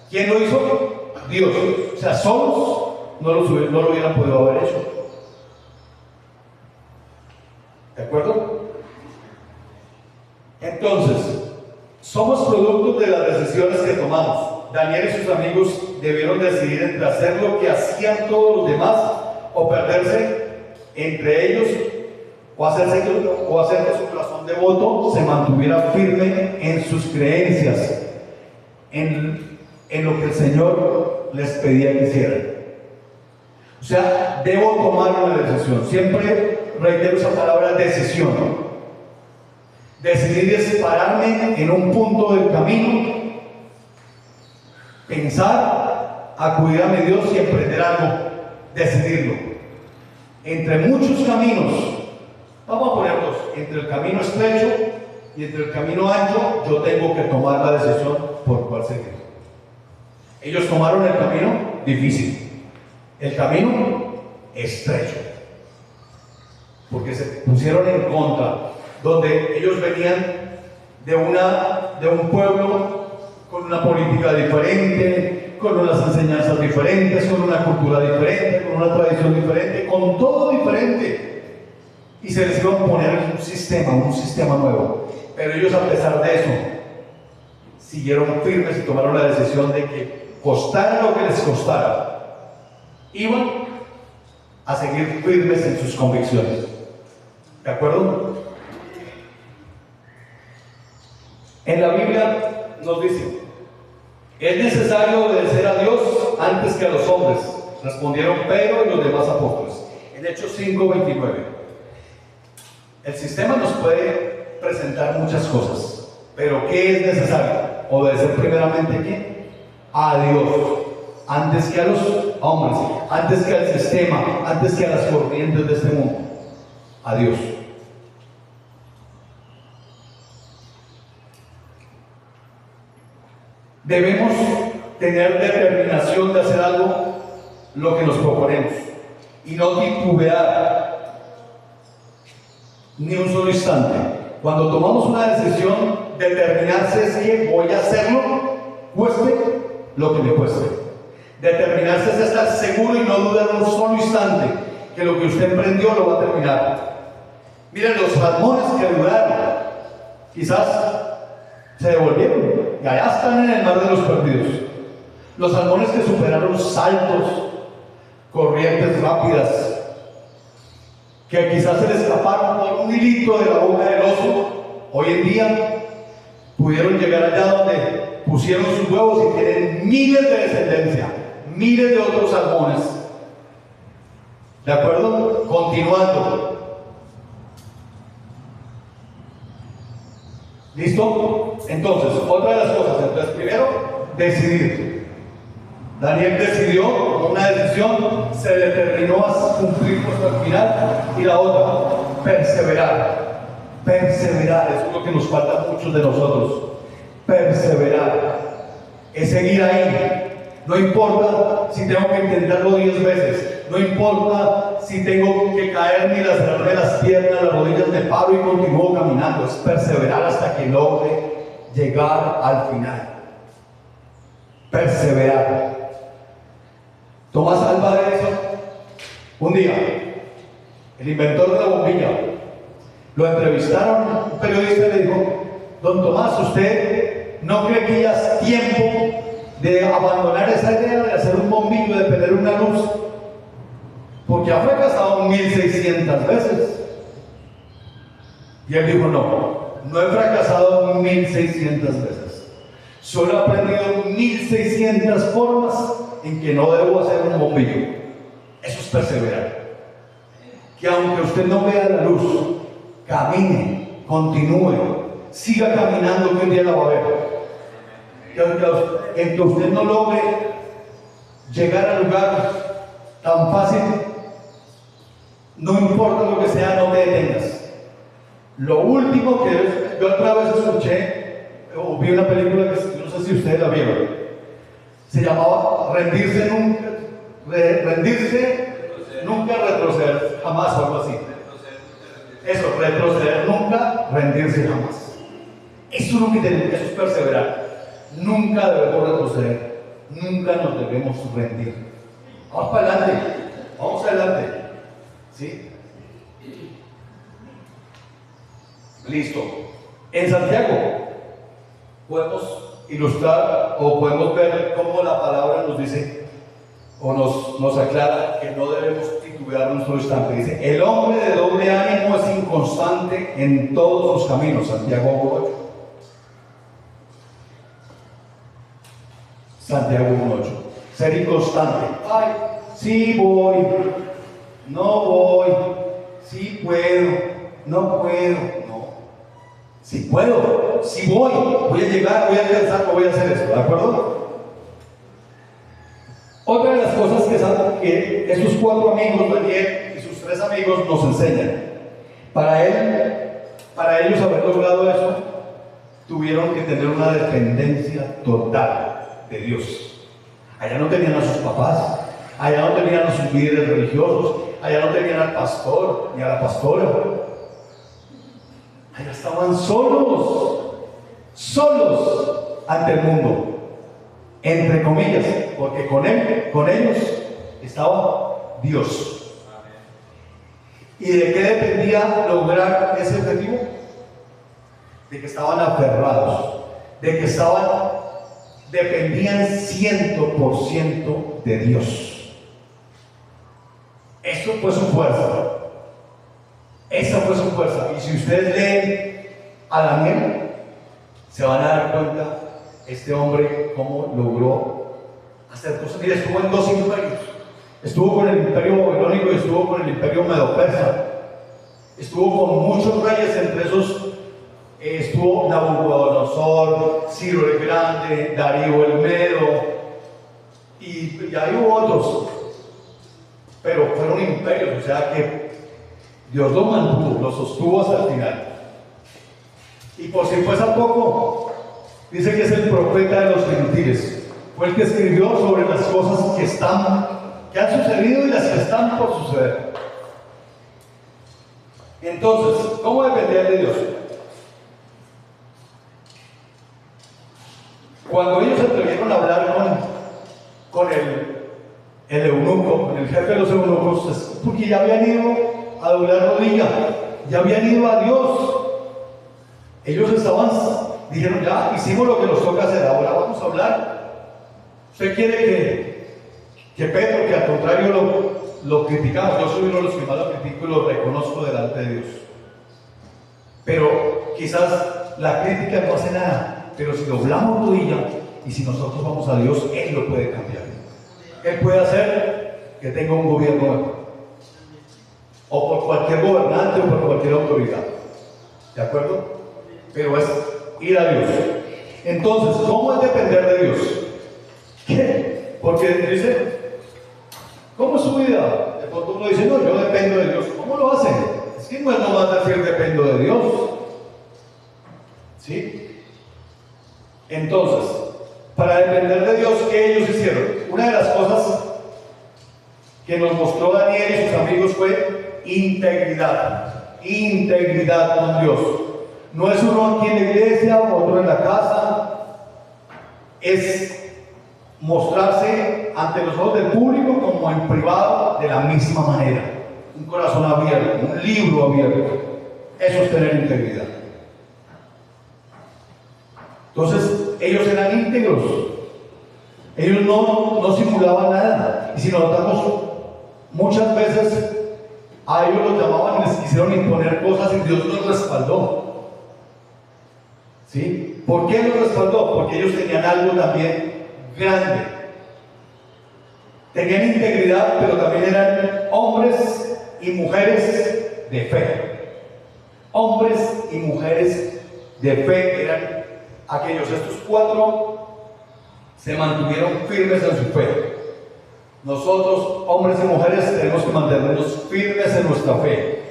¿Quién lo hizo? Dios. O sea, solos no lo hubieran podido haber hecho. ¿De acuerdo? Entonces, somos productos de las decisiones que tomamos. Daniel y sus amigos debieron decidir entre hacer lo que hacían todos los demás o perderse entre ellos, o hacer que su corazón devoto se mantuviera firme en sus creencias, en lo que el Señor les pedía que hicieran. O sea, debo tomar una decisión. Siempre reitero esa palabra: decisión. Decidir es pararme en un punto del camino, pensar, acudir a mi Dios y emprender algo, decidirlo. Entre muchos caminos, vamos a poner dos: entre el camino estrecho y entre el camino ancho, yo tengo que tomar la decisión por cuál seguir. Ellos tomaron el camino difícil, el camino estrecho, porque se pusieron en contra, donde ellos venían de un pueblo con una política diferente, con unas enseñanzas diferentes, con una cultura diferente, con una tradición diferente, con todo diferente, y se les iba a poner un sistema nuevo. Pero ellos, a pesar de eso, siguieron firmes y tomaron la decisión de que, costara lo que les costara, iban a seguir firmes en sus convicciones. ¿De acuerdo? En la Biblia nos dice: es necesario obedecer a Dios antes que a los hombres, respondieron Pedro y los demás apóstoles. En Hechos 5:29. El sistema nos puede presentar muchas cosas, pero ¿qué es necesario? Obedecer primeramente ¿a quién? A Dios. antes que a los hombres, antes que al sistema, antes que a las corrientes de este mundo, a Dios. Debemos tener determinación de hacer algo, lo que nos proponemos, y no titubear ni un solo instante. Cuando tomamos una decisión, determinarse es que voy a hacerlo, cueste lo que me cueste. Determinarse es estar seguro y no dudar un solo instante que lo que usted emprendió lo va a terminar. Miren, los salmones que duraron, quizás se devolvieron y allá están en el mar de los perdidos. Los salmones que superaron saltos, corrientes rápidas, que quizás se les escaparon por un hilito de la boca del oso, hoy en día pudieron llegar allá donde pusieron sus huevos y tienen miles de descendencia, miles de otros salmones. ¿De acuerdo? Continuando. ¿Listo? Entonces, otra de las cosas. Entonces, primero, decidir. Daniel decidió, una decisión, se determinó a cumplir hasta el final. Y la otra, perseverar. Perseverar, eso es lo que nos falta a muchos de nosotros. Perseverar es seguir ahí. No importa si tengo que intentarlo 10 veces, no importa si tengo que caerme y lacerarme las piernas, las rodillas, me paro y continúo caminando. Es perseverar hasta que logre llegar al final. Perseverar. Tomás Alva Edison, un día, el inventor de la bombilla, lo entrevistaron, un periodista le dijo: don Tomás, ¿usted no cree que ya es tiempo de abandonar esa idea de hacer un bombillo, de tener una luz? Porque ha fracasado 1600 veces. Y él dijo: no he fracasado 1600 veces. Solo he aprendido 1600 formas en que no debo hacer un bombillo. Eso es perseverar. Que aunque usted no vea la luz, camine, continúe, siga caminando, que un día la va a ver. Que usted no logre llegar al lugar tan fácil, no importa lo que sea, no te detengas. Lo último que yo otra vez escuché o vi una película que no sé si ustedes la vieron, se llamaba Rendirse nunca, retroceder jamás, o algo así. Eso, retroceder nunca, rendirse jamás. Eso es lo que tenemos, eso es perseverar. Nunca debemos retroceder, nunca nos debemos rendir. Vamos para adelante, vamos adelante. ¿Sí? Listo. En Santiago podemos ilustrar o podemos ver cómo la palabra nos dice o nos aclara que no debemos titubear un solo instante. Dice: el hombre de doble ánimo es inconstante en todos sus caminos. Santiago 8. Santiago 1:8. Ser inconstante. Ay, sí voy, no voy, sí puedo, no puedo, no. Sí puedo, sí voy a llegar, voy a alcanzar, voy a hacer eso, ¿de acuerdo? Otra de las cosas que estos 4 amigos, Daniel y sus 3 amigos, nos enseñan. Para ellos haber logrado eso, tuvieron que tener una dependencia total de Dios. Allá no tenían a sus papás, allá no tenían a sus líderes religiosos, allá no tenían al pastor ni a la pastora. Allá estaban solos ante el mundo, entre comillas, porque con ellos estaba Dios. ¿Y de qué dependía lograr ese objetivo? De que estaban aferrados, de que dependían 100% de Dios. Eso fue su fuerza. Esa fue su fuerza. Y si ustedes leen a Daniel, se van a dar cuenta este hombre cómo logró hacer cosas. Mira, estuvo en 2 imperios. Estuvo con el imperio babilónico y estuvo con el imperio medo-persa. Estuvo con muchos reyes, entre esos estuvo Nabucodonosor, Ciro el Grande, Darío el Medo, y y ya hubo otros, pero fueron imperios, o sea que Dios lo mantuvo, lo sostuvo hasta el final. Y por si fuese poco, dice que es el profeta de los gentiles, fue el que escribió sobre las cosas que han sucedido y las que están por suceder. Entonces, ¿cómo depender de Dios? Cuando ellos se atrevieron a hablar con el eunuco, con el jefe de los eunucos, es porque ya habían ido a doblar rodilla, ya habían ido a Dios. Ellos dijeron, ya hicimos lo que nos toca hacer, ahora vamos a hablar. ¿Usted quiere que Pedro, que al contrario lo criticamos? Yo soy uno de los que más lo critico y lo reconozco delante de Dios. Pero quizás la crítica no hace nada. Pero si doblamos rodilla y si nosotros vamos a Dios, Él lo puede cambiar. Él puede hacer que tenga un gobierno mejor. O por cualquier gobernante o por cualquier autoridad. ¿De acuerdo? Pero es ir a Dios. Entonces, ¿cómo es depender de Dios? ¿Qué? Porque dice, ¿cómo es su vida? De pronto uno dice, no, yo dependo de Dios. ¿Cómo lo hacen? Es que no es nomás decir dependo de Dios. ¿Sí? Entonces, para depender de Dios, ¿qué ellos hicieron? Una de las cosas que nos mostró Daniel y sus amigos fue integridad. Integridad con Dios. No es uno aquí en la iglesia, otro en la casa. Es mostrarse ante los ojos del público como en privado de la misma manera. Un corazón abierto, un libro abierto. Eso es tener integridad. Entonces, ellos eran íntegros. Ellos no simulaban nada. Y si nos notamos, muchas veces a ellos los llamaban y les quisieron imponer cosas y Dios los respaldó. ¿Sí? ¿Por qué los respaldó? Porque ellos tenían algo también grande. Tenían integridad, pero también eran hombres y mujeres de fe. Hombres y mujeres de fe eran aquellos. Estos cuatro se mantuvieron firmes en su fe. Nosotros, hombres y mujeres, tenemos que mantenernos firmes en nuestra fe.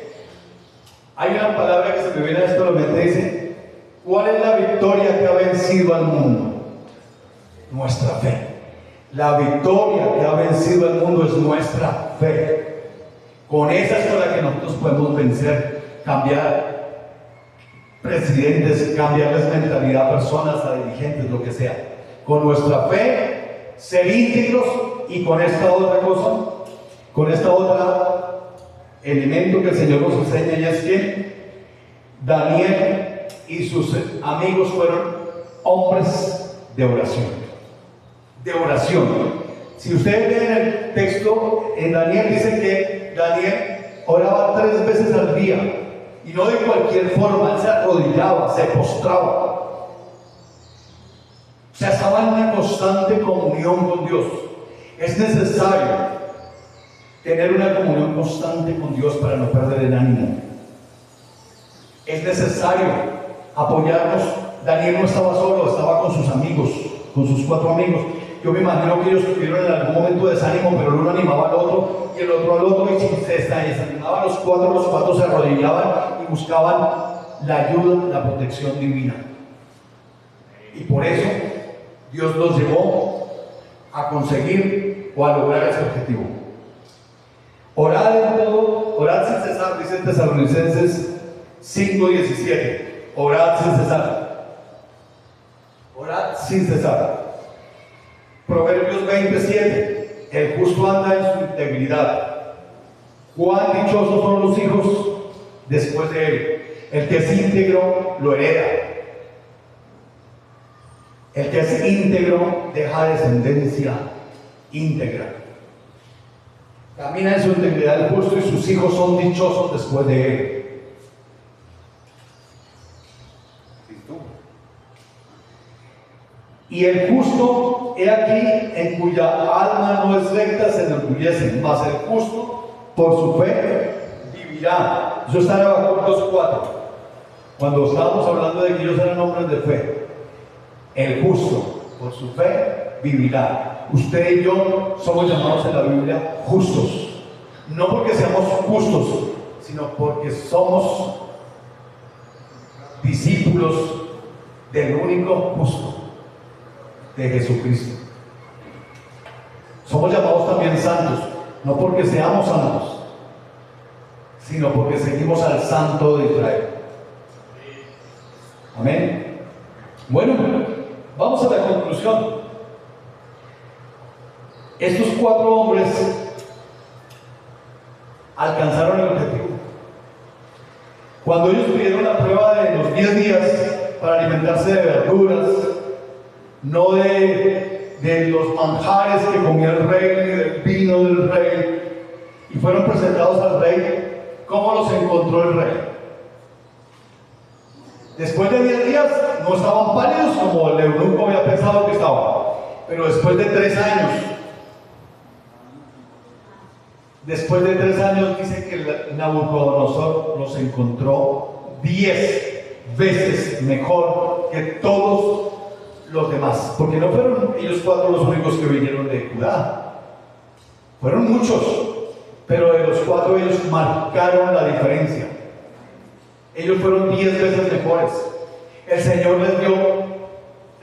Hay una palabra que se me viene a esto a la mente, dice, ¿cuál es la victoria que ha vencido al mundo? Nuestra fe. La victoria que ha vencido al mundo es nuestra fe. Con esa es con la que nosotros podemos vencer, cambiar presidentes, cambiarles mentalidad a personas, a dirigentes, lo que sea. Con nuestra fe, ser íntegros, y con esta otra cosa, con esta otra elemento que el Señor nos enseña, y es que Daniel y sus amigos fueron hombres de oración. De oración. Si ustedes leen el texto, en Daniel dice que Daniel oraba 3 veces al día. Y no de cualquier forma, él se arrodillaba, se postraba. O sea, estaba en una constante comunión con Dios. Es necesario tener una comunión constante con Dios para no perder el ánimo. Es necesario apoyarnos. Daniel no estaba solo, estaba con sus amigos, con sus 4 amigos. Yo me imagino que ellos tuvieron en algún momento desánimo, pero el uno animaba al otro y el otro al otro, y si se desanimaban los 4 se arrodillaban y buscaban la ayuda, la protección divina. Y por eso Dios los llevó a conseguir o a lograr ese objetivo. Orad en todo, orad sin cesar, dice Tesalonicenses 5:17. Orad sin cesar. Orad sin cesar. Proverbios 27. El justo anda en su integridad. Cuán dichosos son los hijos después de él. El que es íntegro lo hereda. El que es íntegro deja descendencia íntegra. Camina en su integridad el justo y sus hijos son dichosos después de él. Y el justo, he aquí, en cuya alma no es recta, se enorgullece, mas el justo, por su fe, vivirá. Eso está en Habacuc 2:4. Cuando estábamos hablando de que ellos eran hombres de fe. El justo, por su fe, vivirá. Usted y yo somos llamados en la Biblia justos. No porque seamos justos, sino porque somos discípulos del único justo, de Jesucristo. Somos llamados también santos, no porque seamos santos, sino porque seguimos al Santo de Israel. Amén. Bueno, vamos a la conclusión. Estos 4 hombres alcanzaron el objetivo. Cuando ellos tuvieron la prueba de los 10 días para alimentarse de verduras, no de los manjares que comía el rey, ni del vino del rey, y fueron presentados al rey, ¿cómo los encontró el rey? Después de 10 días no estaban pálidos como el eunuco había pensado que estaban, pero después de 3 años, dice que Nabucodonosor los encontró 10 veces mejor que todos los demás, porque no fueron ellos 4 los únicos que vinieron de Judá, fueron muchos, pero de los 4 ellos marcaron la diferencia. Ellos fueron 10 veces mejores. El Señor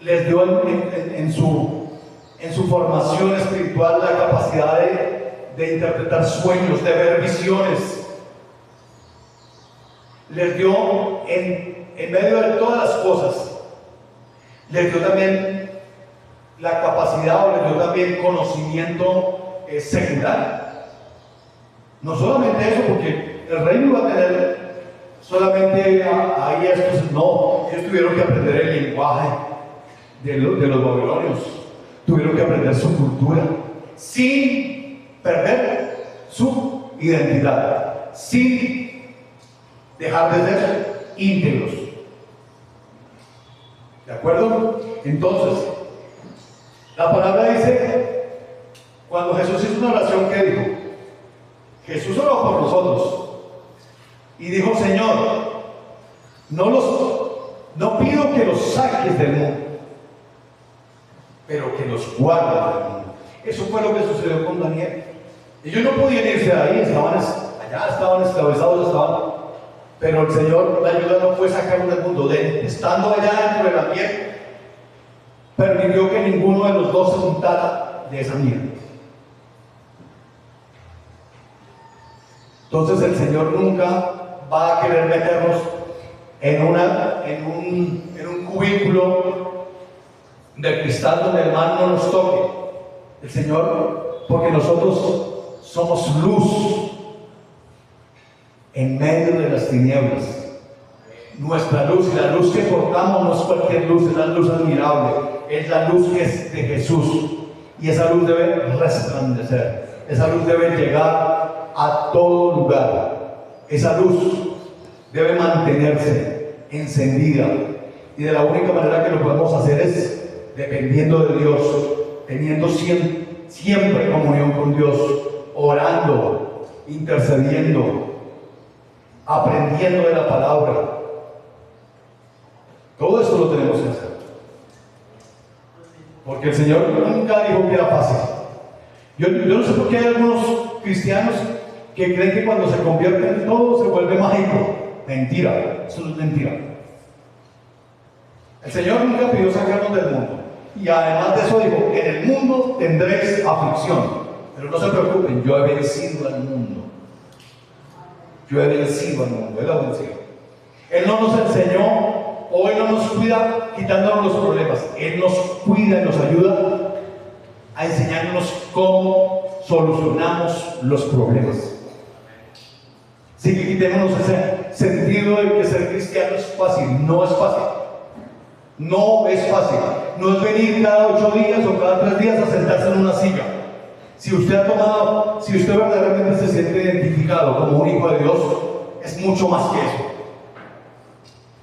les dio en su formación espiritual la capacidad de interpretar sueños, de ver visiones. Les dio en medio de todas las cosas, les dio también la capacidad, o les dio también conocimiento secular. No solamente eso, porque el rey no iba a tener solamente ahí estos, no, ellos tuvieron que aprender el lenguaje de los babilonios, tuvieron que aprender su cultura, sin perder su identidad, sin dejar de ser íntegros. ¿De acuerdo? Entonces, la palabra dice, cuando Jesús hizo una oración, ¿qué dijo? Jesús oró por nosotros y dijo: Señor, no pido que los saques del mundo, pero que los guardes del mundo. Eso fue lo que sucedió con Daniel. Ellos no podían irse de ahí, estaban esclavizados, pero el Señor, la ayuda no fue sacarlos del mundo. Estando allá dentro de la miel, permitió que ninguno de los dos se untara de esa miel. Entonces el Señor nunca va a querer meternos en un cubículo de cristal donde el mal no nos toque. El Señor, porque nosotros somos luz en medio de las tinieblas. Nuestra luz, y la luz que portamos no es cualquier luz, es la luz admirable, es la luz que es de Jesús, y esa luz debe resplandecer, esa luz debe llegar a todo lugar, esa luz debe mantenerse encendida, y de la única manera que lo podemos hacer es dependiendo de Dios, teniendo siempre comunión con Dios, orando, intercediendo, aprendiendo de la palabra. Todo esto lo tenemos que hacer, porque el Señor nunca dijo que era fácil. Yo no sé por qué hay algunos cristianos que creen que cuando se convierten todo se vuelve mágico. Mentira, eso no es mentira. El Señor nunca pidió sacarnos del mundo, y además de eso dijo: en el mundo tendréis aflicción, pero no se preocupen, yo he vencido al mundo. Yo he vencido al mundo, Él ha vencido. Él no nos enseñó, o Él no nos cuida quitándonos los problemas. Él nos cuida y nos ayuda a enseñarnos cómo solucionamos los problemas. Así que quitémonos ese sentido de que ser cristiano es fácil. No es fácil. No es fácil. No es venir cada 8 días o cada 3 días a sentarse en una silla. Si usted verdaderamente se siente identificado como un hijo de Dios, es mucho más que eso.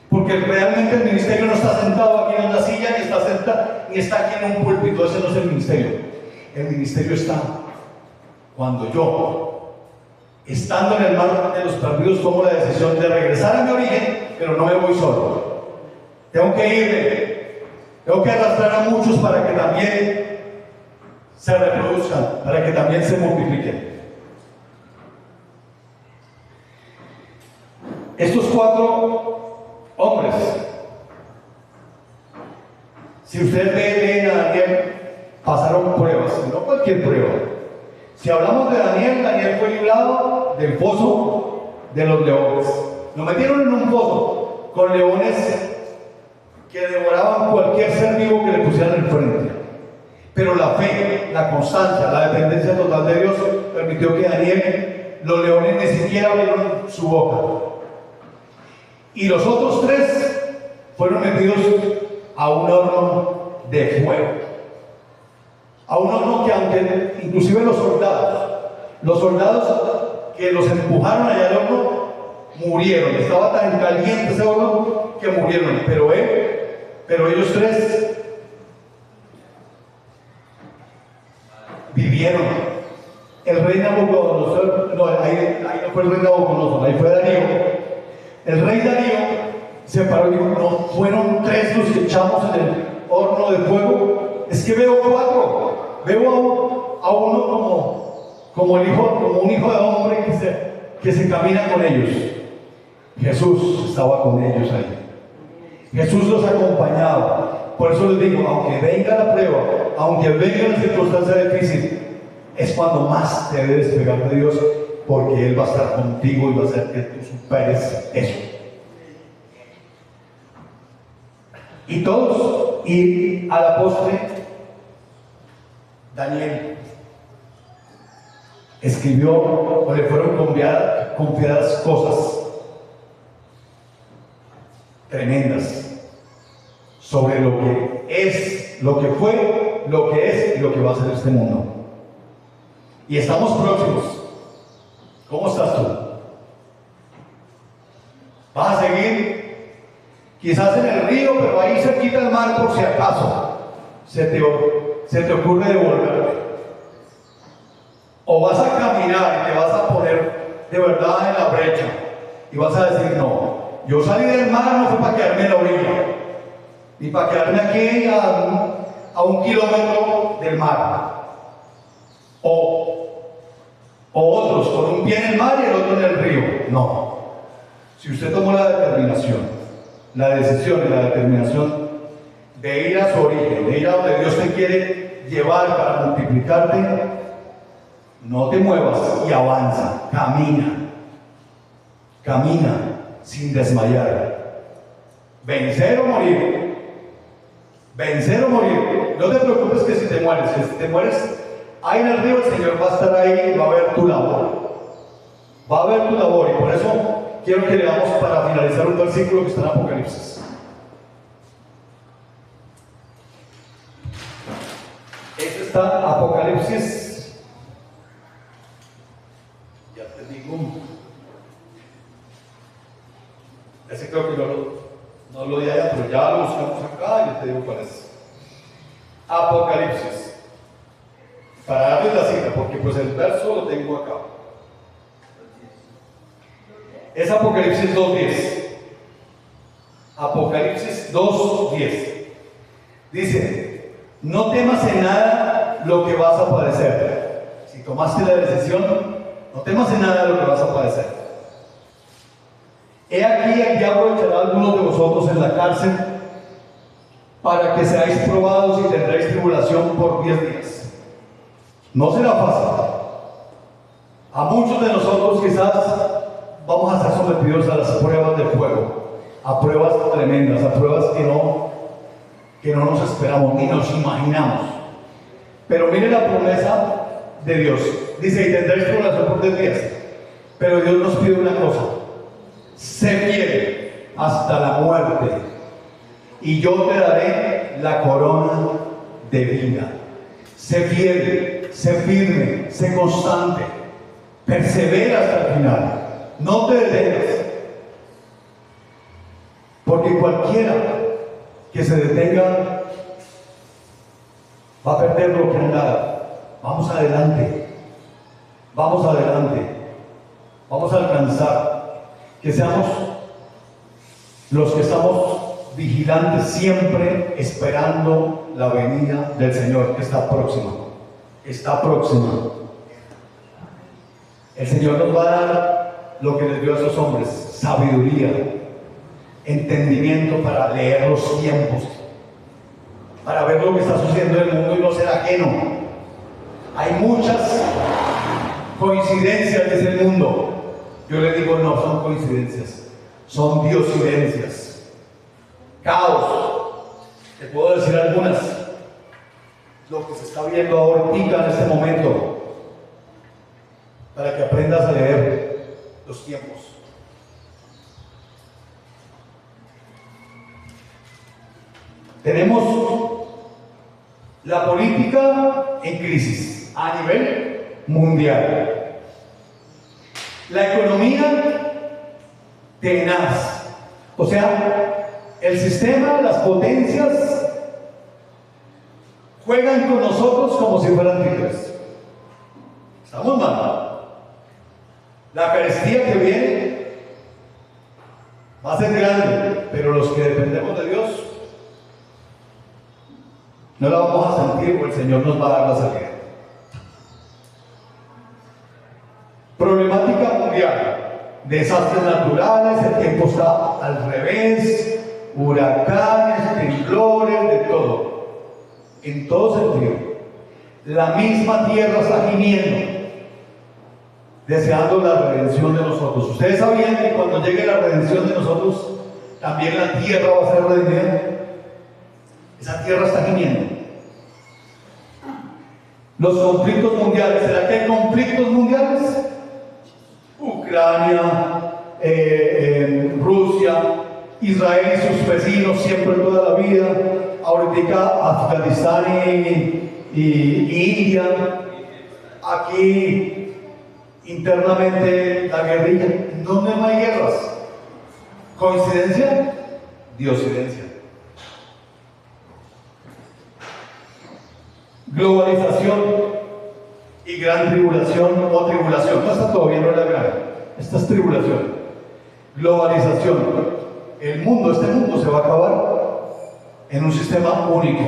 Porque realmente el ministerio no está sentado aquí en una silla, ni está aquí en un púlpito. Ese no es el ministerio. El ministerio está cuando yo, estando en el mar de los perdidos, tomo la decisión de regresar a mi origen, pero no me voy solo. Tengo que irme. Tengo que arrastrar a muchos para que también se reproduzcan, para que también se multipliquen. Estos 4 hombres, si ustedes leen a Daniel, pasaron pruebas, no cualquier prueba. Si hablamos de Daniel, Daniel fue librado del foso de los leones. Lo metieron en un foso con leones que devoraban cualquier ser vivo que le pusieran enfrente. Pero la fe, la constancia, la dependencia total de Dios permitió que Daniel, los leones ni siquiera abrieron su boca. Y los otros 3 fueron metidos a un horno de fuego. A un horno que, aunque inclusive los soldados que los empujaron allá al horno murieron. Estaba tan caliente ese horno que murieron. Pero ellos 3 vivieron. El rey Nabucodonosor, no, ahí no fue el rey Nabucodonosor, ahí fue Darío. El rey Darío se paró y dijo: no fueron 3 los que echamos en el horno de fuego, es que veo 4, veo a uno como un hijo de hombre que se camina con ellos. Jesús estaba con ellos ahí. Jesús los acompañaba. Por eso les digo, aunque venga la prueba, aunque venga la circunstancia difícil, es cuando más te debes pegar de Dios, porque Él va a estar contigo y va a hacer que tú superes eso. Y todos, y a la postre, Daniel escribió, o le fueron confiadas cosas tremendas sobre lo que es, lo que fue, lo que es y lo que va a ser este mundo. Y estamos próximos. ¿Cómo estás tú? ¿Vas a seguir? Quizás en el río, pero ahí cerquita del mar, por si acaso se te ocurre devolverte. O vas a caminar y te vas a poner de verdad en la brecha y vas a decir: no, yo salí del mar no fue para quedarme en la orilla, ni para quedarme aquí a 1 kilómetro del mar. O otros con un pie en el mar y el otro en el río. No. Si usted tomó la determinación, la decisión y la determinación de ir a su origen, de ir a donde Dios te quiere llevar para multiplicarte, no te muevas y avanza, camina sin desmayar. Vencer o morir. No te preocupes que si te mueres, ahí en el río el Señor va a estar ahí y va a ver tu labor. Y por eso quiero que leamos para finalizar un versículo que está en Apocalipsis. Este está Apocalipsis. Ya te digo. Ese creo que no lo di allá, pero ya lo buscamos acá y ya te digo cuál es. Apocalipsis. Para darles la cita, porque pues el verso lo tengo acá. Es Apocalipsis 2.10. Apocalipsis 2.10. Dice: no temas en nada lo que vas a padecer. Si tomaste la decisión, no temas en nada lo que vas a padecer. He aquí el diablo echará a algunos de vosotros en la cárcel para que seáis probados y tendréis tribulación por 10 días. No será fácil. A muchos de nosotros quizás vamos a ser sometidos a las pruebas de fuego, a pruebas tremendas, a pruebas que no nos esperamos ni nos imaginamos. Pero mire la promesa de Dios. Dice: y tendréis tribulación por 10 días. Pero Dios nos pide una cosa: sé fiel hasta la muerte, y yo te daré la corona de vida. Sé fiel, sé firme, sé constante, persevera hasta el final, no te detengas, porque cualquiera que se detenga va a perder lo que han dado. Vamos adelante, vamos a alcanzar, que seamos los que estamos vigilantes, siempre esperando la venida del Señor que está próxima. está próxima. El Señor nos va a dar lo que les dio a esos hombres: sabiduría, entendimiento para leer los tiempos, para ver lo que está sucediendo en el mundo y no ser ajeno. Hay muchas coincidencias, dice el mundo. Yo le digo, no son coincidencias, son diosidencias. Caos. Te puedo decir algunas. Lo que se está viendo ahorita en este momento, para que aprendas a leer los tiempos. Tenemos la política en crisis a nivel mundial. La economía tenaz. O sea, el sistema, las potencias juegan con nosotros como si fueran tigres. Estamos mal. La carestía que viene va a ser grande, pero los que dependemos de Dios no la vamos a sentir, o el Señor nos va a dar la salida. Problemática mundial, desastres naturales, el tiempo está al revés, huracanes, temblores, de todo, en todo sentido. La misma tierra está gimiendo, deseando la redención de nosotros. Ustedes sabían que cuando llegue la redención de nosotros, también la tierra va a ser redimida. Esa tierra está gimiendo. Los conflictos mundiales, ¿será que hay conflictos mundiales? Ucrania, Rusia, Israel y sus vecinos siempre toda la vida, ahorita Afganistán y India, aquí internamente la guerrilla. ¿Dónde no hay guerras? ¿Coincidencia? Diosidencia. Globalización y gran tribulación o tribulación. No está todavía, no es la gran. Esta es tribulación. Globalización. Este mundo se va a acabar en un sistema único,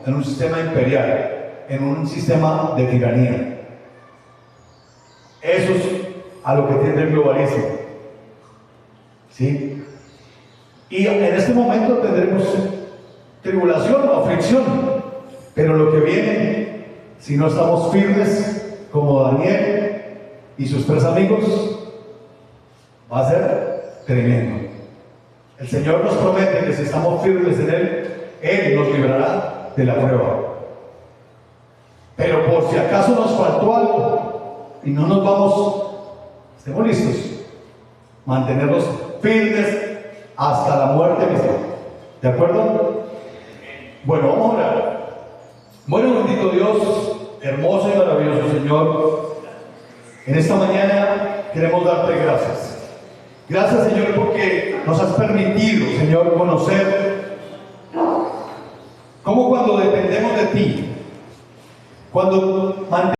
en un sistema imperial, en un sistema de tiranía. Eso es a lo que tiende el globalismo. ¿Sí? Y en este momento tendremos tribulación o aflicción. Pero lo que viene, si no estamos firmes como Daniel y sus 3 amigos, va a ser tremendo. El Señor nos promete que si estamos firmes en Él nos librará de la prueba. Pero por si acaso nos faltó algo y no nos vamos, estemos listos, mantenernos firmes hasta la muerte misma. ¿De acuerdo? Bueno, vamos a orar. Bueno, bendito Dios, hermoso y maravilloso Señor, en esta mañana queremos darte gracias. Gracias, Señor, porque nos has permitido, Señor, conocer cómo cuando dependemos de ti, cuando